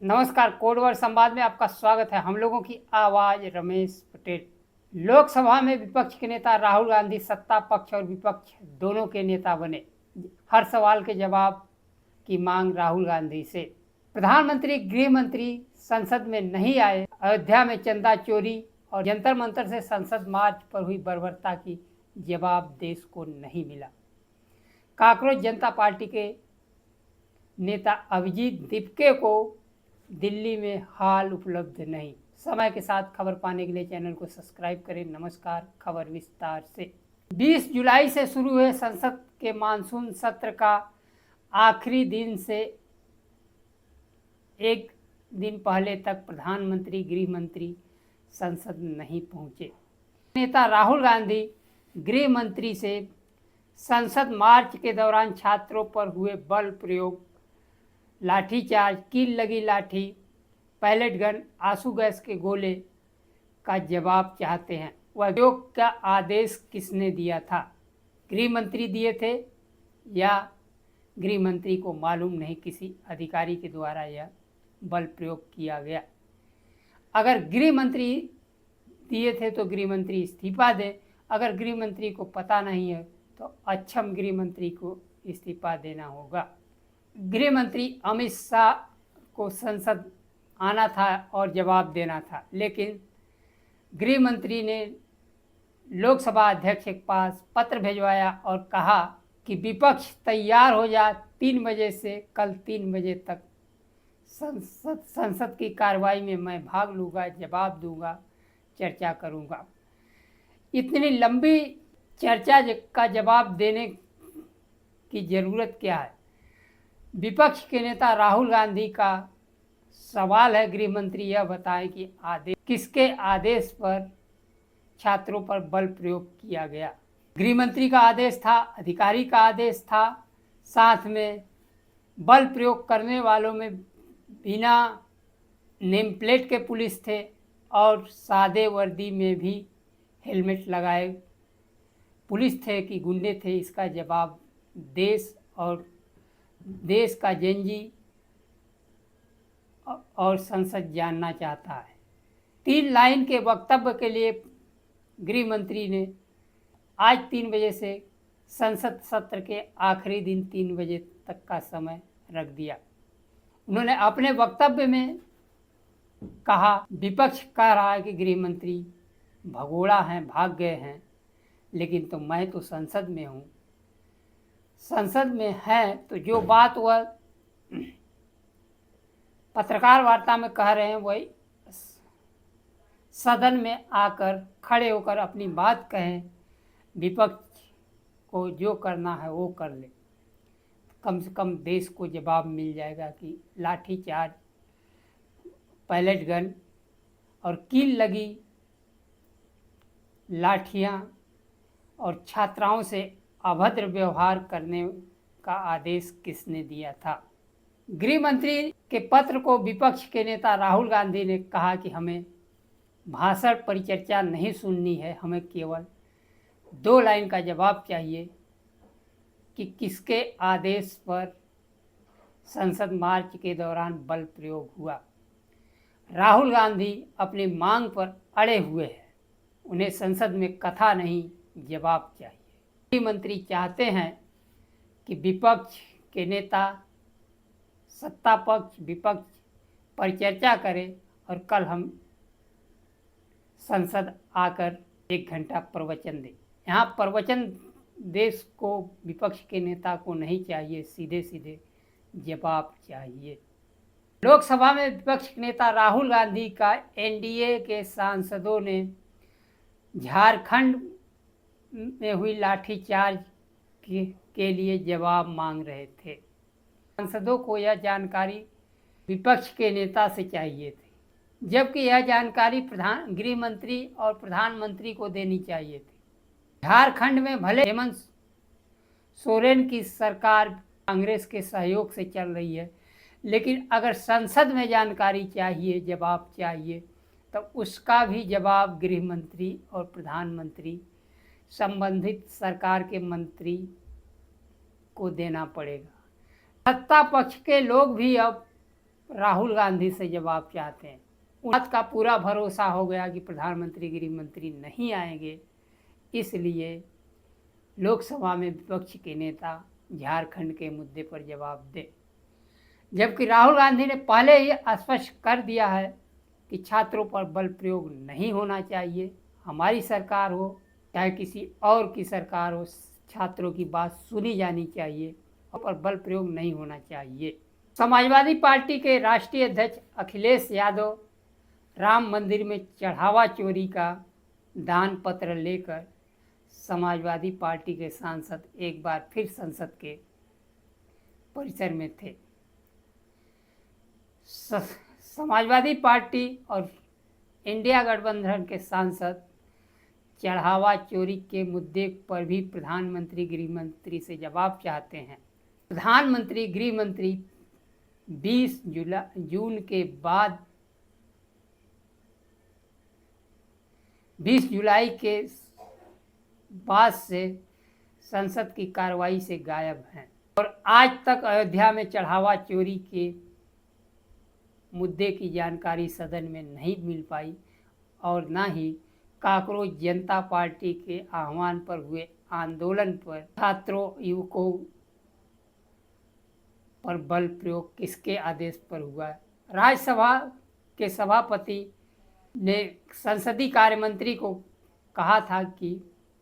नमस्कार, कोडवर्ड संवाद में आपका स्वागत है। हम लोगों की आवाज रमेश पटेल। लोकसभा में विपक्ष के नेता राहुल गांधी सत्ता पक्ष और विपक्ष दोनों के नेता बने। हर सवाल के जवाब की मांग राहुल गांधी से। प्रधानमंत्री, गृह मंत्री संसद में नहीं आए। अयोध्या में चंदा चोरी और जंतर मंतर से संसद मार्च पर हुई बर्बरता की जवाब देश को नहीं मिला। कांग्रेस जनता पार्टी के नेता अभिजीत दीपके को दिल्ली में हाल उपलब्ध नहीं। समय के साथ खबर पाने के लिए चैनल को सब्सक्राइब करें। नमस्कार, खबर विस्तार से। 20 जुलाई से शुरू हुए संसद के मानसून सत्र का आखिरी दिन से एक दिन पहले तक प्रधानमंत्री, गृह मंत्री संसद नहीं पहुंचे। नेता राहुल गांधी गृह मंत्री से संसद मार्च के दौरान छात्रों पर हुए बल प्रयोग, लाठीचार्ज, कील लगी लाठी, पैलेट गन, आंसू गैस के गोले का जवाब चाहते हैं। वह प्रयोग का आदेश किसने दिया था? गृह मंत्री दिए थे या गृह मंत्री को मालूम नहीं किसी अधिकारी के द्वारा यह बल प्रयोग किया गया? अगर गृह मंत्री दिए थे तो गृह मंत्री इस्तीफा दें। अगर गृह मंत्री को पता नहीं है तो अक्षम गृह मंत्री को इस्तीफा देना होगा। गृह मंत्री अमित शाह को संसद आना था और जवाब देना था, लेकिन गृह मंत्री ने लोकसभा अध्यक्ष के पास पत्र भिजवाया और कहा कि विपक्ष तैयार हो जा, 3 बजे से कल 3 बजे तक संसद की कार्रवाई में मैं भाग लूँगा, जवाब दूंगा, चर्चा करूँगा। इतनी लंबी चर्चा का जवाब देने की ज़रूरत क्या है? विपक्ष के नेता राहुल गांधी का सवाल है, गृह मंत्री यह बताएं कि किसके आदेश पर छात्रों पर बल प्रयोग किया गया? गृह मंत्री का आदेश था, अधिकारी का आदेश था, साथ में बल प्रयोग करने वालों में बिना नेम प्लेट के पुलिस थे और सादे वर्दी में भी हेलमेट लगाए पुलिस थे कि गुंडे थे? इसका जवाब देश और देश का जेनजी और संसद जानना चाहता है। 3 लाइन के वक्तव्य के लिए गृह मंत्री ने आज 3 बजे से संसद सत्र के आखिरी दिन 3 बजे तक का समय रख दिया। उन्होंने अपने वक्तव्य में कहा, विपक्ष कह रहा है कि गृह मंत्री भगोड़ा हैं, भाग गए हैं, लेकिन तो मैं तो संसद में हूँ। संसद में है तो जो बात वह पत्रकार वार्ता में कह रहे हैं वही सदन में आकर खड़े होकर अपनी बात कहें। विपक्ष को जो करना है वो कर ले, कम से कम देश को जवाब मिल जाएगा कि लाठीचार्ज, पैलेट गन और कील लगी लाठियाँ और छात्राओं से अभद्र व्यवहार करने का आदेश किसने दिया था? गृह मंत्री के पत्र को विपक्ष के नेता राहुल गांधी ने कहा कि हमें भाषण परिचर्चा नहीं सुननी है, हमें केवल 2 लाइन का जवाब चाहिए कि किसके आदेश पर संसद मार्च के दौरान बल प्रयोग हुआ। राहुल गांधी अपनी मांग पर अड़े हुए हैं। उन्हें संसद में कथा नहीं, जवाब चाहिए। गृह मंत्री चाहते हैं कि विपक्ष के नेता सत्ता पक्ष विपक्ष पर चर्चा करें और कल हम संसद आकर 1 घंटा प्रवचन दें। यहाँ प्रवचन देश को, विपक्ष के नेता को नहीं चाहिए, सीधे सीधे जवाब चाहिए। लोकसभा में विपक्ष के नेता राहुल गांधी का एनडीए के सांसदों ने झारखंड में हुई लाठीचार्ज के लिए जवाब मांग रहे थे। सांसदों को यह जानकारी विपक्ष के नेता से चाहिए थी, जबकि यह जानकारी गृह मंत्री और प्रधानमंत्री को देनी चाहिए थी। झारखंड में भले हेमंत सोरेन की सरकार कांग्रेस के सहयोग से चल रही है, लेकिन अगर संसद में जानकारी चाहिए, जवाब चाहिए, तो उसका भी जवाब गृह मंत्री और प्रधानमंत्री, संबंधित सरकार के मंत्री को देना पड़ेगा। सत्ता पक्ष के लोग भी अब राहुल गांधी से जवाब चाहते हैं। उन बात का पूरा भरोसा हो गया कि प्रधानमंत्री गृह मंत्री नहीं आएंगे, इसलिए लोकसभा में विपक्ष के नेता झारखंड के मुद्दे पर जवाब दें। जबकि राहुल गांधी ने पहले ही स्पष्ट कर दिया है कि छात्रों पर बल प्रयोग नहीं होना चाहिए। हमारी सरकार हो चाहे किसी और की सरकार हो, छात्रों की बात सुनी जानी चाहिए और बल प्रयोग नहीं होना चाहिए। समाजवादी पार्टी के राष्ट्रीय अध्यक्ष अखिलेश यादव राम मंदिर में चढ़ावा चोरी का दान पत्र लेकर समाजवादी पार्टी के सांसद एक बार फिर संसद के परिसर में थे। समाजवादी पार्टी और इंडिया गठबंधन के सांसद चढ़ावा चोरी के मुद्दे पर भी प्रधानमंत्री गृह मंत्री से जवाब चाहते हैं। प्रधानमंत्री गृह मंत्री 20 जून के बाद 20 जुलाई के बाद से संसद की कार्रवाई से गायब हैं और आज तक अयोध्या में चढ़ावा चोरी के मुद्दे की जानकारी सदन में नहीं मिल पाई और न ही काकरोच जनता पार्टी के आह्वान पर हुए आंदोलन पर छात्रों युवकों पर बल प्रयोग किसके आदेश पर हुआ है। राज्यसभा के सभापति ने संसदीय कार्य मंत्री को कहा था कि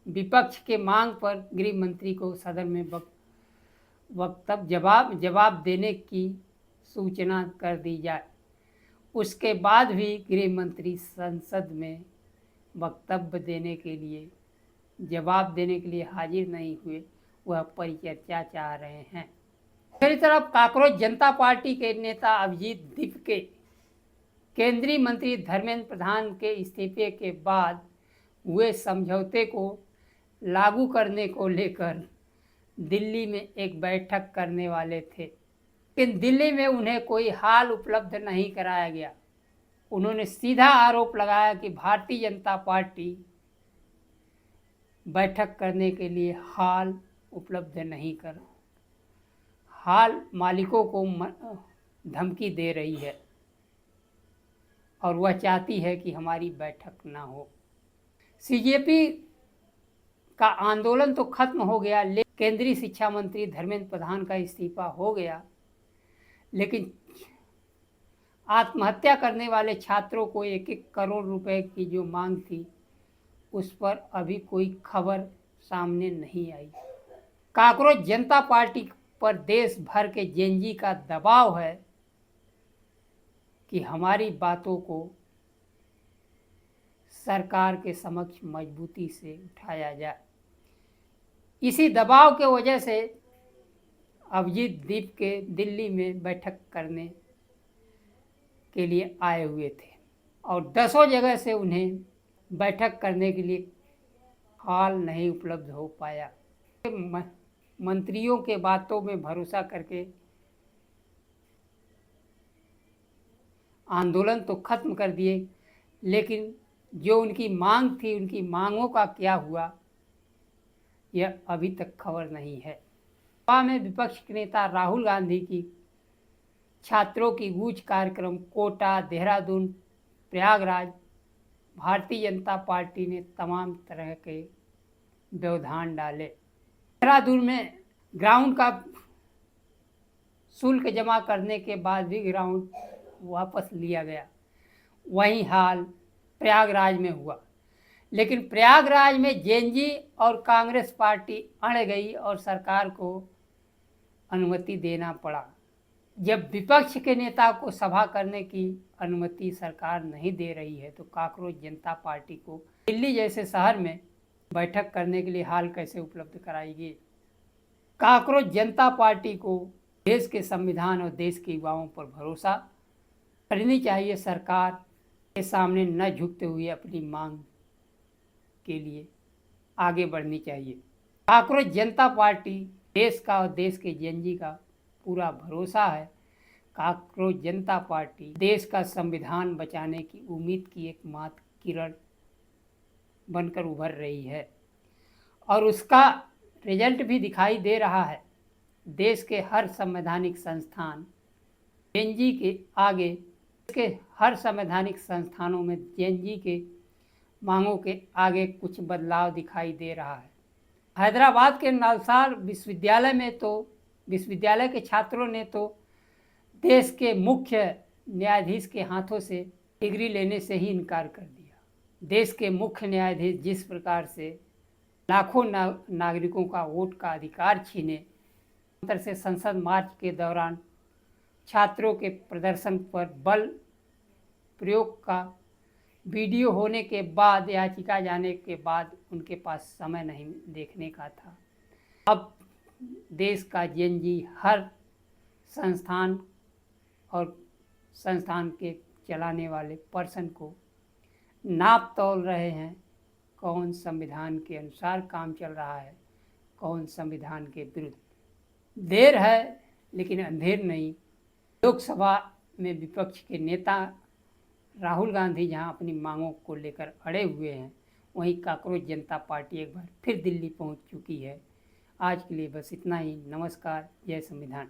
विपक्ष के मांग पर गृह मंत्री को सदन में जवाब देने की सूचना कर दी जाए। उसके बाद भी गृह मंत्री संसद में वक्तव्य देने के लिए जवाब देने के लिए हाजिर नहीं हुए। वह परिचर्चा चाह रहे हैं। दूसरी तरफ काकरोच जनता पार्टी के नेता अभिजीत दीप के केंद्रीय मंत्री धर्मेंद्र प्रधान के इस्तीफे के बाद हुए समझौते को लागू करने को लेकर दिल्ली में एक बैठक करने वाले थे, लेकिन दिल्ली में उन्हें कोई हाल उपलब्ध नहीं कराया गया। उन्होंने सीधा आरोप लगाया कि भारतीय जनता पार्टी बैठक करने के लिए हाल उपलब्ध नहीं कर, हाल मालिकों को धमकी दे रही है और वह चाहती है कि हमारी बैठक ना हो। सीजेपी का आंदोलन तो खत्म हो गया, लेकिन केंद्रीय शिक्षा मंत्री धर्मेंद्र प्रधान का इस्तीफा हो गया, लेकिन आत्महत्या करने वाले छात्रों को 1-1 करोड़ रुपए की जो मांग थी उस पर अभी कोई खबर सामने नहीं आई। काकरोच जनता पार्टी पर देश भर के जेनजी का दबाव है कि हमारी बातों को सरकार के समक्ष मजबूती से उठाया जाए। इसी दबाव के वजह से अभिजीत दीप के दिल्ली में बैठक करने के लिए आए हुए थे और 10 जगह से उन्हें बैठक करने के लिए हाल नहीं उपलब्ध हो पाया। मंत्रियों के बातों में भरोसा करके आंदोलन तो खत्म कर दिए, लेकिन जो उनकी मांग थी, उनकी मांगों का क्या हुआ यह अभी तक खबर नहीं है। सभा में विपक्ष के नेता राहुल गांधी की छात्रों की गूंज कार्यक्रम कोटा, देहरादून, प्रयागराज, भारतीय जनता पार्टी ने तमाम तरह के व्यवधान डाले। देहरादून में ग्राउंड का शुल्क जमा करने के बाद भी ग्राउंड वापस लिया गया। वही हाल प्रयागराज में हुआ, लेकिन प्रयागराज में जेएनजी और कांग्रेस पार्टी अड़ गई और सरकार को अनुमति देना पड़ा। जब विपक्ष के नेता को सभा करने की अनुमति सरकार नहीं दे रही है तो काकरोच जनता पार्टी को दिल्ली जैसे शहर में बैठक करने के लिए हाल कैसे उपलब्ध कराएगी। काकरोच जनता पार्टी को देश के संविधान और देश के युवाओं पर भरोसा करनी चाहिए। सरकार के सामने न झुकते हुए अपनी मांग के लिए आगे बढ़नी चाहिए। काकरोच जनता पार्टी देश का और देश के जेएनजी का पूरा भरोसा है। काकरोच जनता पार्टी देश का संविधान बचाने की उम्मीद की एक मात्र किरण बनकर उभर रही है और उसका रिजल्ट भी दिखाई दे रहा है। देश के हर संवैधानिक संस्थान जेएनजी के आगे के हर संवैधानिक संस्थानों में जेएनजी के मांगों के आगे कुछ बदलाव दिखाई दे रहा है। हैदराबाद के नलसार विश्वविद्यालय में तो विश्वविद्यालय के छात्रों ने तो देश के मुख्य न्यायाधीश के हाथों से डिग्री लेने से ही इनकार कर दिया। देश के मुख्य न्यायाधीश जिस प्रकार से लाखों नागरिकों का वोट का अधिकार छीने, अंतर से संसद मार्च के दौरान छात्रों के प्रदर्शन पर बल प्रयोग का वीडियो होने के बाद, याचिका जाने के बाद उनके पास समय नहीं देखने का था। अब देश का जेएनजी हर संस्थान और संस्थान के चलाने वाले पर्सन को नाप तौल रहे हैं, कौन संविधान के अनुसार काम चल रहा है, कौन संविधान के विरुद्ध। देर है लेकिन अंधेर नहीं। लोकसभा में विपक्ष के नेता राहुल गांधी जहां अपनी मांगों को लेकर अड़े हुए हैं, वहीं कांग्रेस जनता पार्टी एक बार फिर दिल्ली पहुंच चुकी है। आज के लिए बस इतना ही। नमस्कार। जय संविधान।